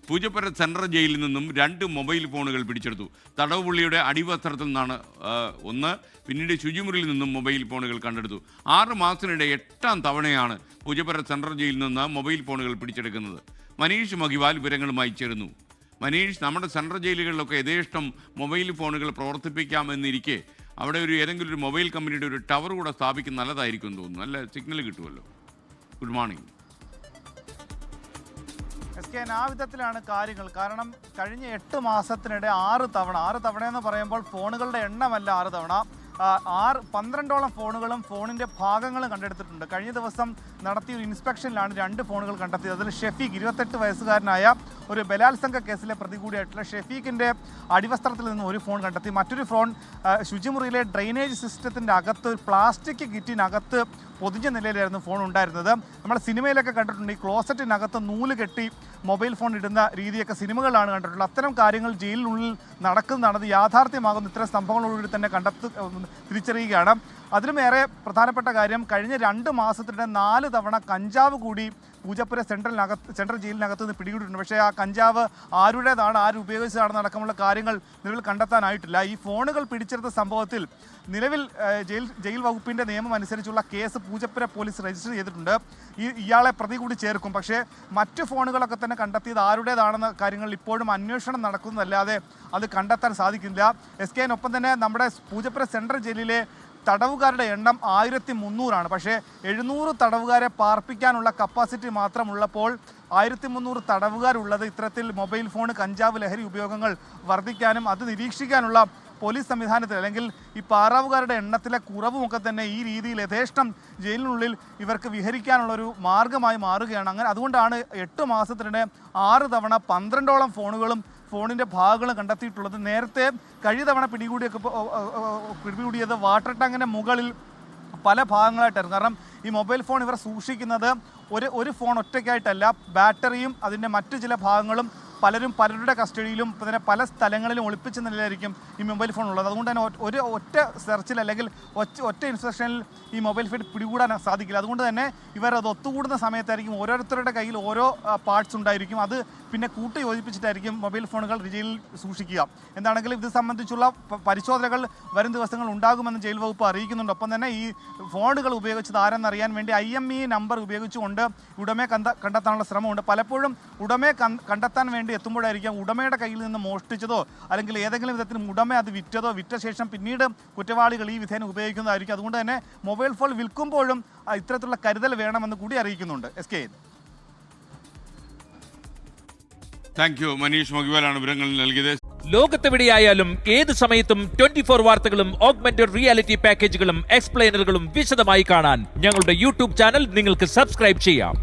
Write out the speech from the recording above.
Poojappura central ജയിലിൽ നിന്നും 2 mobile ഫോണുകൾ പിടിച്ചെടുത്തു. തടവുപുള്ളിയുടെ അടിവസ്ത്രത്തിൽ നിന്നാണ് ഒന്ന്, പിന്നീട് ശുചിമുറിയിൽ നിന്നും മൊബൈൽ ഫോണുകൾ കണ്ടെടുത്തു. 6 മാസത്തിനിടെ 8ാം തവണയാണ് പൂജപ്പുര സെൻട്രൽ ജയിലിൽ നിന്ന് മൊബൈൽ ഫോണുകൾ പിടിച്ചെടുക്കുന്നത്. മനീഷ് മഹിവാൽ വിവരങ്ങളുമായി ചേരുന്നു. മനീഷ്, നമ്മുടെ സെൻട്രൽ ജയിലുകളിലൊക്കെ യഥേഷ്ടം മൊബൈൽ ഫോണുകൾ പ്രവർത്തിപ്പിക്കാമെന്നിരിക്കെ അവിടെ ഏതെങ്കിലും ഒരു മൊബൈൽ കമ്പനിയുടെ ഒരു ടവർ കൂടെ സ്ഥാപിക്കുന്നത് നല്ലതായിരിക്കും എന്ന് തോന്നുന്നു. നല്ല സിഗ്നൽ കിട്ടുമല്ലോ. Good morning. ആ വിധത്തിലാണ് കാര്യങ്ങൾ. കാരണം കഴിഞ്ഞ 8 മാസത്തിനിടെ 6 തവണ എന്ന് പറയുമ്പോൾ ഫോണുകളുടെ എണ്ണമല്ല 6 തവണ, 12ഓളം ഫോണുകളും ഫോണിൻ്റെ ഭാഗങ്ങളും കണ്ടെടുത്തിട്ടുണ്ട്. കഴിഞ്ഞ ദിവസം നടത്തിയ ഒരു ഇൻസ്പെക്ഷനിലാണ് 2 ഫോണുകൾ കണ്ടെത്തിയത്. അതിൽ ഷെഫീഖ് 28 വയസ്സുകാരനായ ഒരു ബലാത്സംഗ കേസിലെ പ്രതി കൂടിയായിട്ടുള്ള ഷെഫീഖിൻ്റെ അടിവസ്ത്രത്തിൽ നിന്ന് ഒരു ഫോൺ കണ്ടെത്തി. മറ്റൊരു ഫോൺ ശുചിമുറിയിലെ ഡ്രെയിനേജ് സിസ്റ്റത്തിൻ്റെ അകത്ത് ഒരു പ്ലാസ്റ്റിക് കിറ്റിനകത്ത് പൊതിഞ്ഞ നിലയിലായിരുന്നു ഫോൺ ഉണ്ടായിരുന്നത്. നമ്മൾ സിനിമയിലൊക്കെ കണ്ടിട്ടുണ്ട്, ഈ ക്ലോസറ്റിനകത്ത് നൂല് കെട്ടി മൊബൈൽ ഫോൺ ഇടുന്ന രീതിയൊക്കെ സിനിമകളിലാണ് കണ്ടിട്ടുള്ളത്. അത്തരം കാര്യങ്ങൾ ജയിലിനുള്ളിൽ നടക്കുന്നത് യാഥാർത്ഥ്യമാകുന്ന ഇത്തരം സംഭവങ്ങളോടുകൂടി തന്നെ തിരിച്ചറിയുകയാണ്. അതിലുമേറെ പ്രധാനപ്പെട്ട കാര്യം, കഴിഞ്ഞ 2 മാസത്തിനിടെ 4 തവണ കഞ്ചാവ് കൂടി പൂജപ്പുര സെൻട്രൽ ജയിലിനകത്ത് നിന്ന് പിടികൂടിയിട്ടുണ്ട്. പക്ഷേ ആ കഞ്ചാവ് ആരുടേതാണ്, ആര് ഉപയോഗിച്ചതാണെന്ന് അടക്കമുള്ള കാര്യങ്ങൾ നിലവിൽ കണ്ടെത്താനായിട്ടില്ല. ഈ ഫോണുകൾ പിടിച്ചെടുത്ത സംഭവത്തിൽ നിലവിൽ ജയിൽ വകുപ്പിൻ്റെ നിയമം അനുസരിച്ചുള്ള കേസ് പൂജപ്പുര പോലീസ് രജിസ്റ്റർ ചെയ്തിട്ടുണ്ട്. ഇയാളെ പ്രതി കൂടി ചേർക്കും. പക്ഷേ മറ്റു ഫോണുകളൊക്കെ തന്നെ കണ്ടെത്തിയത് ആരുടേതാണെന്ന കാര്യങ്ങൾ ഇപ്പോഴും അന്വേഷണം നടക്കുന്നതല്ലാതെ അത് കണ്ടെത്താൻ സാധിക്കില്ല. SKനൊപ്പം തന്നെ നമ്മുടെ പൂജപ്പുര സെൻട്രൽ ജയിലിലെ തടവുകാരുടെ എണ്ണം 1300 പക്ഷേ 700 തടവുകാരെ പാർപ്പിക്കാനുള്ള കപ്പാസിറ്റി മാത്രമുള്ളപ്പോൾ 1300 തടവുകാരുള്ളത് ഇത്തരത്തിൽ മൊബൈൽ ഫോൺ, കഞ്ചാവ്, ലഹരി ഉപയോഗങ്ങൾ വർദ്ധിക്കാനും അത് നിരീക്ഷിക്കാനുള്ള പോലീസ് സംവിധാനത്തിൽ അല്ലെങ്കിൽ ഈ പാറാവുകാരുടെ എണ്ണത്തിലെ കുറവുമൊക്കെ തന്നെ ഈ രീതിയിൽ യഥേഷ്ടം ജയിലിനുള്ളിൽ ഇവർക്ക് വിഹരിക്കാനുള്ളൊരു മാർഗമായി മാറുകയാണ്. അതുകൊണ്ടാണ് 8 മാസത്തിനിടെ 6 തവണ 12ഓളം ഫോണുകളും ഫോണിൻ്റെ ഭാഗങ്ങൾ കണ്ടെത്തിയിട്ടുള്ളത്. നേരത്തെ കഴിഞ്ഞ തവണ പിടികൂടിയത് വാട്ടർ ടാങ്കിൻ്റെ മുകളിൽ പല ഭാഗങ്ങളായിട്ടായിരുന്നു. കാരണം ഈ മൊബൈൽ ഫോൺ ഇവർ സൂക്ഷിക്കുന്നത് ഒരു ഫോൺ ഒറ്റയ്ക്കായിട്ടല്ല, ബാറ്ററിയും അതിൻ്റെ മറ്റു ചില ഭാഗങ്ങളും പലരുടെ കസ്റ്റഡിയിലും പിന്നെ പല സ്ഥലങ്ങളിലും ഒളിപ്പിച്ച നിലയിലായിരിക്കും ഈ മൊബൈൽ ഫോൺ ഉള്ളത്. അതുകൊണ്ട് തന്നെ ഒറ്റ സെർച്ചിൽ അല്ലെങ്കിൽ ഒറ്റ ഇൻസ്പെക്ഷനിൽ ഈ മൊബൈൽ ഫോൺ പിടികൂടാൻ സാധിക്കില്ല. അതുകൊണ്ട് തന്നെ ഇവർ അത് ഒത്തുകൂടുന്ന സമയത്തായിരിക്കും ഓരോരുത്തരുടെ കയ്യിൽ ഓരോ പാർട്സ് ഉണ്ടായിരിക്കും. അത് പിന്നെ കൂട്ടി യോജിപ്പിച്ചിട്ടായിരിക്കും മൊബൈൽ ഫോണുകൾ ജയിലിൽ സൂക്ഷിക്കുക. എന്താണെങ്കിലും ഇത് സംബന്ധിച്ചുള്ള പരിശോധനകൾ വരും ദിവസങ്ങൾ ഉണ്ടാകുമെന്ന് ജയിൽ വകുപ്പ് അറിയിക്കുന്നുണ്ട്. ഒപ്പം തന്നെ ഈ ഫോണുകൾ ഉപയോഗിച്ചത് ആരെന്നറിയാൻ വേണ്ടി IMEI നമ്പർ ഉപയോഗിച്ചുകൊണ്ട് ഉടമയെ കണ്ടെത്താനുള്ള ശ്രമമുണ്ട്. പലപ്പോഴും ഉടമയെ കണ്ടെത്താൻ വേണ്ടി എത്തുമ്പോഴായിരിക്കും ഉടമയുടെ കയ്യിൽ നിന്ന് മോഷ്ടിച്ചതോ അല്ലെങ്കിൽ ഏതെങ്കിലും വിധത്തിൽ ഉടമ അത് വിറ്റ ശേഷം പിന്നീട് കുറ്റവാളികൾ ഈ വിധേന ഉപയോഗിക്കുന്നതായിരിക്കും. അതുകൊണ്ട് തന്നെ മൊബൈൽ ഫോൺ വിൽക്കുമ്പോഴും ഇത്തരത്തിലുള്ള കരുതൽ വേണമെന്ന് കൂടി അറിയിക്കുന്നുണ്ട്. SK. Thank you. മനീഷ് മഹിവാലാണ് വിവരങ്ങൾ നൽകിയത്. ലോകത്തെവിടെയായാലും ഏത് സമയത്തും 24 വാർത്തകളും ഓഗ്മെന്റഡ് റിയാലിറ്റി പാക്കേജുകളും എക്സ്പ്ലെയിനറുകളും വിശദമായി കാണാൻ ഞങ്ങളുടെ YouTube ചാനൽ നിങ്ങൾക്ക് സബ്സ്ക്രൈബ് ചെയ്യാം.